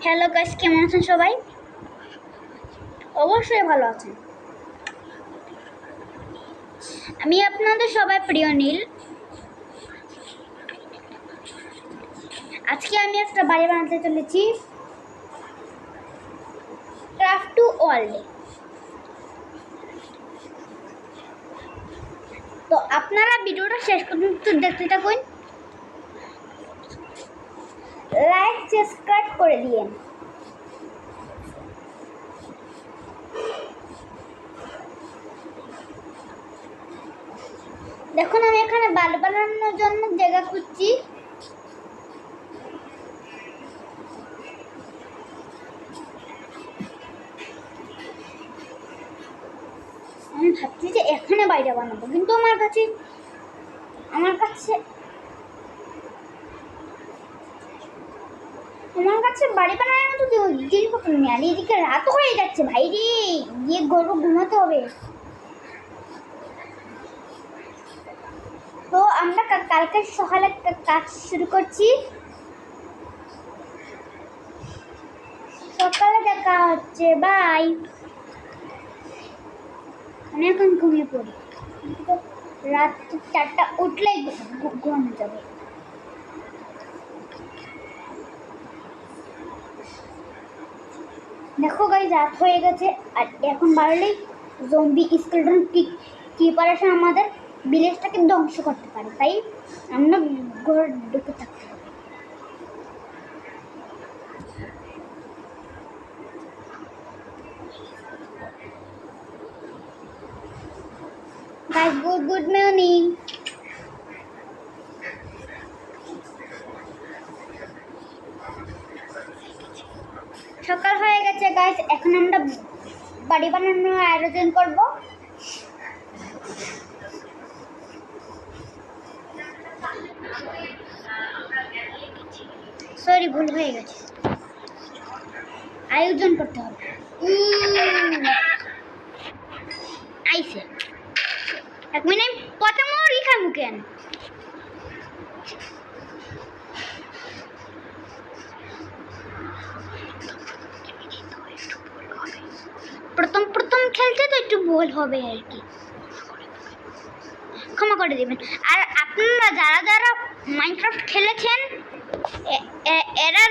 Hello guys, কেমন আছেন সবাই? অবশ্যই ভালো আছেন। আমি আপনাদের সবাই প্রিয় নীল। আজকে আমি একটা বাড়ি বানাতে চলেছি ক্রাফট টু ওয়ার্ল্ডে। তো আপনারা ভিডিওটা শেষ পর্যন্ত দেখতে থাকুন, লাইক সাবস্ক্রাইব করে দিয়েন। দেখুন, আমি এখানে বাড়ি বানানোর জন্য জায়গা খুঁজছি। আমি ভাবছি যে এখানে বাড়িটা বানাবো, কিন্তু আমার কাছে বাড়ি বানানোর মতো জিনিসপত্র নেই। আর এদিকে রাতও হয়ে যাচ্ছে ভাই রে, গিয়ে গরু ঘুমাতে হবে। তো আমরা কালকে সকালে কাজ শুরু করছি। সকালে দেখা হচ্ছে, বাই। আমি এখন ঘুমিয়ে পড়ি, রাত 4টা উঠলেই ঘুমানো যাবে। দেখো গাইস, রাত হয়ে গেছে আর এখন বাড়লেই জম্বি স্কেলেটন প্রিপারেশন আমাদের ভিলেজটাকে ধ্বংস করতে পারে, তাই আমরা ঘর ঢুকে থাকতে হবে। Guys, good morning. সকাল হয়ে গেছে গাইস, এখন আমরা বাড়ি বানানোর আয়োজন করব। সরি, ভুল হয়ে গেছে, আয়োজন করতে হবে। আইসে 1 মিনিট পচা মুড়ি খাবো কেন? প্রথম খেলতে তো একটু ভুল হবে আর কি, ক্ষমা করে দেবেন। আর আপনারা যারা মাইনক্রাফট খেলেছেন এরা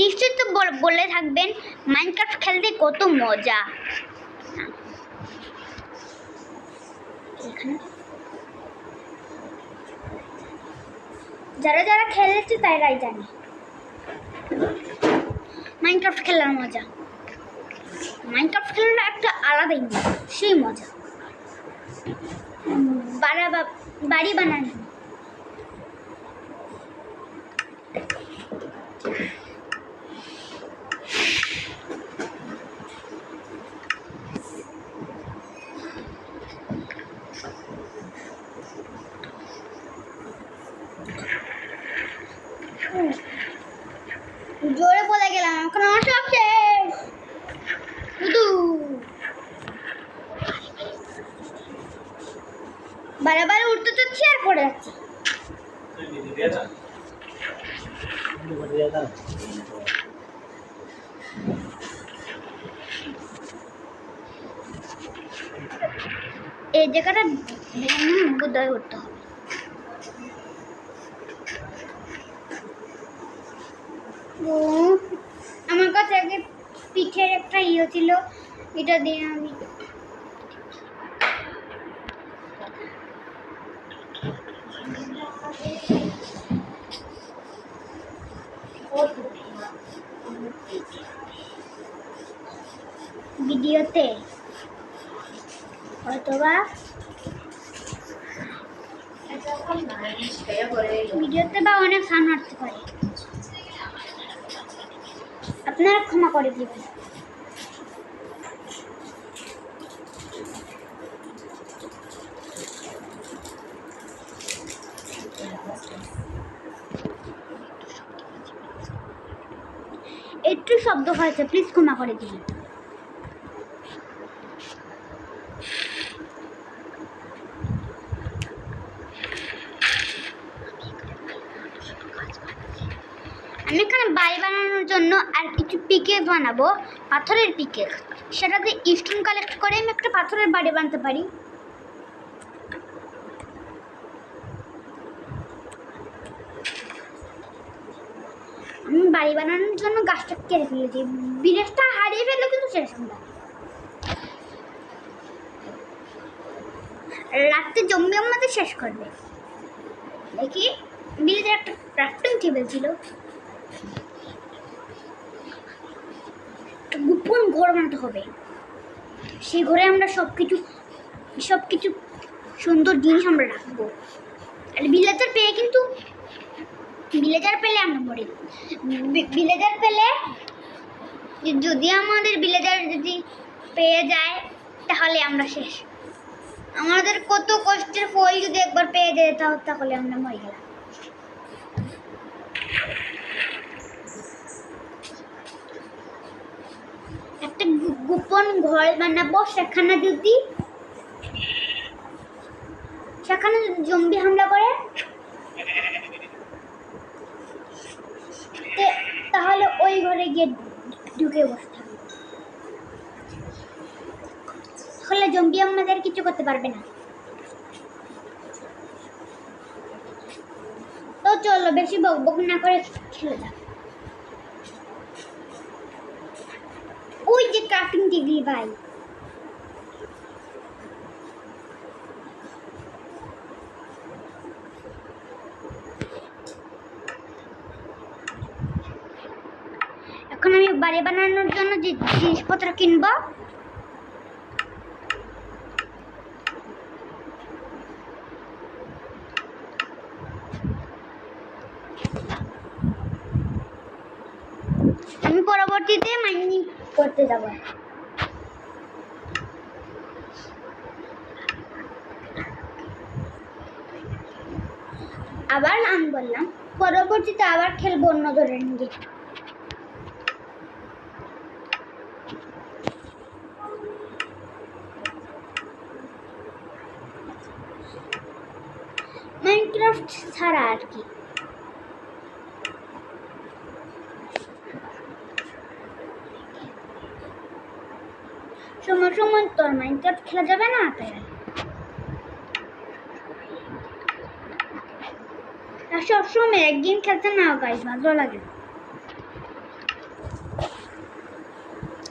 নিশ্চয়ই তো বলে থাকবেন মাইনক্রাফট খেলতে কত মজা। যারা খেলেছে তারাই জানে মাইনক্রাফট খেলার মজা। মাইনক্রাফট খেলাটা একটা আলাদাই মজা, সেই মজা বাড়ি বানানো। জোরে বলে গেলাম, এখন আমার সব শেষ। বারে উঠতে চাচ্ছি আর পড়ে যাচ্ছি। এই জায়গাটা বোধহয় করতে হবে। আমার কাছে আগে পিঠের একটা ছিল, এটা দিয়ে আমি ভিডিওতে অথবা বা অনেক সান হাঁটতে পারে, আপনারা ক্ষমা করে দিবেন। একটু শব্দ হয়েছে, প্লিজ ক্ষমা করে দিবেন। আমি এখানে বাড়ি বানানোর জন্য আর কিছু পিকেক বানাবো, পাথরের পিকেক। সেটাতে স্টোন কালেক্ট করে আমি একটা পাথরের বাড়ি বানাতে পারি। আমি বাড়ি বানানোর জন্য গাছটা কেটে ফেলেছি। ভিলেজটা হারিয়ে ফেললে কিন্তু শেষ আমরা। রাত্রে জম্বি আমাদের শেষ করবে। দেখি ভিলেজের একটা ক্রাফটিং টেবিল ছিল, গোপন ঘর বানাতে হবে। সেই ঘরে আমরা সব কিছু সুন্দর জিনিস আমরা রাখবো। আর ভিলেজার পেলে আমরা মরি। ভিলেজার পেলে যদি আমাদের ভিলেজার যদি পেয়ে যায় তাহলে আমরা শেষ। আমাদের কত কষ্টের ফল যদি একবার পেয়ে যায় তাহলে আমরা মরে গেলাম। একটা গোপন ঘর বানাবো, সেখানে যদি জম্বি হামলা করে তাহলে ওই ঘরে গিয়ে ঢুকে বসতে হবে। তাহলে জম্বি আমাদের কিছু করতে পারবে না। তো চলো বেশি বকবক না করে খেলে যাক। ওই যে ক্রাফটিং টেবিল ভাই, এখন আমি বাড়ি বানানোর জন্য যে জিনিসপত্র কিনবো, আমি পরবর্তীতে মাইনিং করতে যাব। আবার আমি বললাম পরবর্তীতে আবার খেলবো অন্য ধরনের গেম। মাইনক্রাফট ছাড়া আর কি। সময় তোর মাইনক্রাফট খেলা যাবে না, তাই সবসময় এক গেম খেলতে না গাইস ভালো লাগে।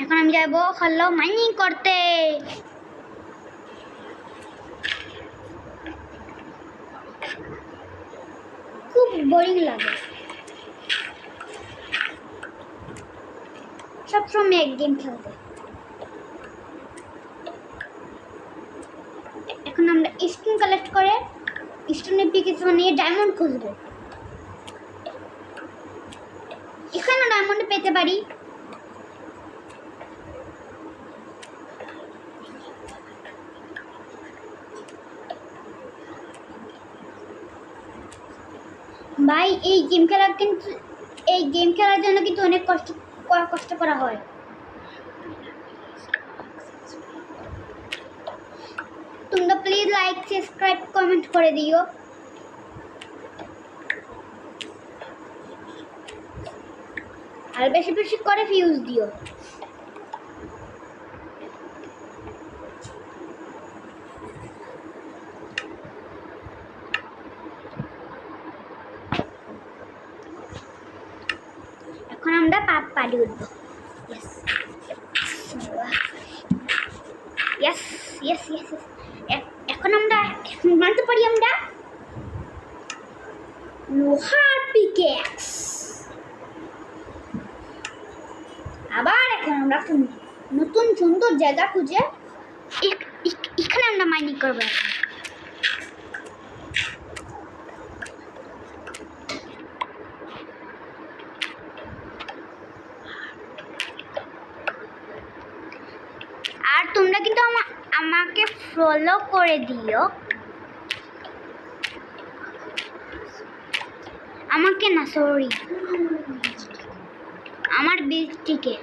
এখন আমি যাবো হলো মাইনিং করতে। খুব বোরিং লাগে সবসময় এক গেম খেলতে। এখন আমরা স্টোন কালেক্ট করে স্টোনের পিকেস বানিয়ে ডায়মন্ড খুঁজবো। এখানে ডায়মন্ড পেতে পারি। ভাই এই গেম খেলার জন্য কিন্তু অনেক কষ্ট করা হয়। তোমরা প্লিজ লাইক সাবস্ক্রাইব কমেন্ট করে দিও। আর বেশি বেশি করে ভিউজ দিও। এখন আমরা পাড়ি উঠবো। এখন আমরা মানতে পারি আমরা লোহার পিকেক্স। আবার এখন আমরা নতুন সুন্দর জায়গা খুঁজে এখানে আমরা মাইনিং করবো। আর তোমরা কিন্তু আমাকে ফলো করে দিও। আমাকে না, সরি, আমার বীজটিকে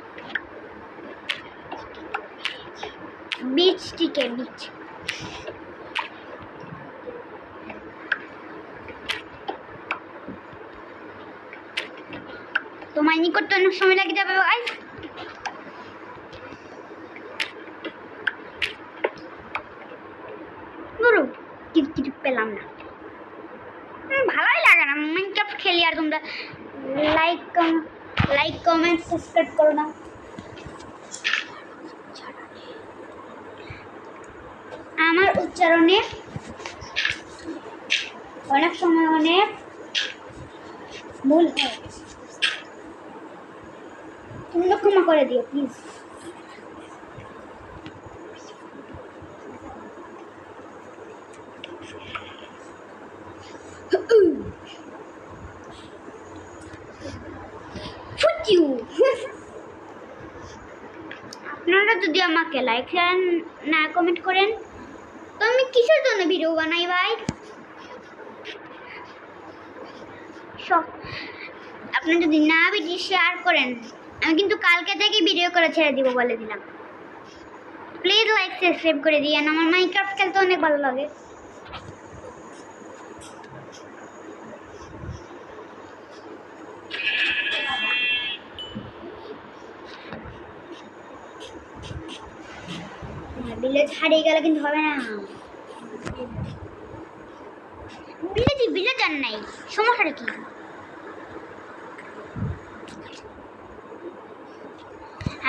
তো মাইনিং করতে অনেক সময় লাগে যাবে গাইস। ধরো কিছু পেলাম না, ভালোই লাগে না মাইনক্রাফট খেলি। আর তোমরা লাইক কমেন্ট সাবস্ক্রাইব করো না। আমার উচ্চারণে অনেক সময় অনেক ভুল হয়, তোমরা ক্ষমা করে দিও প্লিজ। আপনারা যদি আমাকে লাইক না কমেন্ট করেন তো আমি কিসের জন্য ভিডিও বানাই ভাই? আপনারা যদি না ভিডিও শেয়ার করেন আমি কিন্তু কালকে থেকে ভিডিও করে ছেড়ে দিব বলে দিলাম। প্লিজ লাইক সাবস্ক্রাইব করে দিয়েন, আমার মাইনক্রাফট খেলতে অনেক ভালো লাগে। ভিলেজ হারিয়ে গেলে কিন্তু হবে না। ভিলেজ আর নাই, সমস্যাটা কি?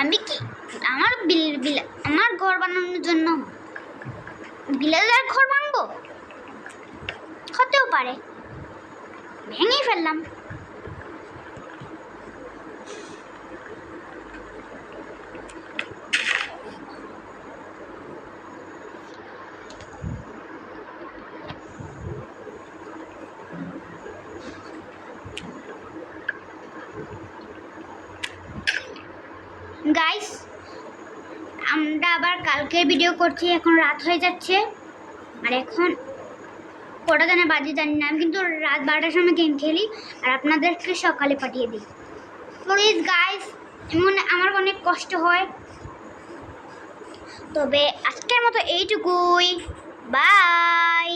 আমি কি আমার ঘর বানানোর জন্য ভিলেজের ঘর ভাঙবো? হতেও পারে, ভেঙেই ফেললাম। গাইস আমরা আবার কালকে ভিডিও করছি, এখন রাত হয়ে যাচ্ছে। আর এখন কটা জানে বাজে জানি না, আমি কিন্তু রাত 12টার সময় গেম খেলি আর আপনাদেরকে সকালে পাঠিয়ে দিই। প্লিজ গাইস, আমার অনেক কষ্ট হয়। তবে আজকের মতো এইটুকুই, বাই।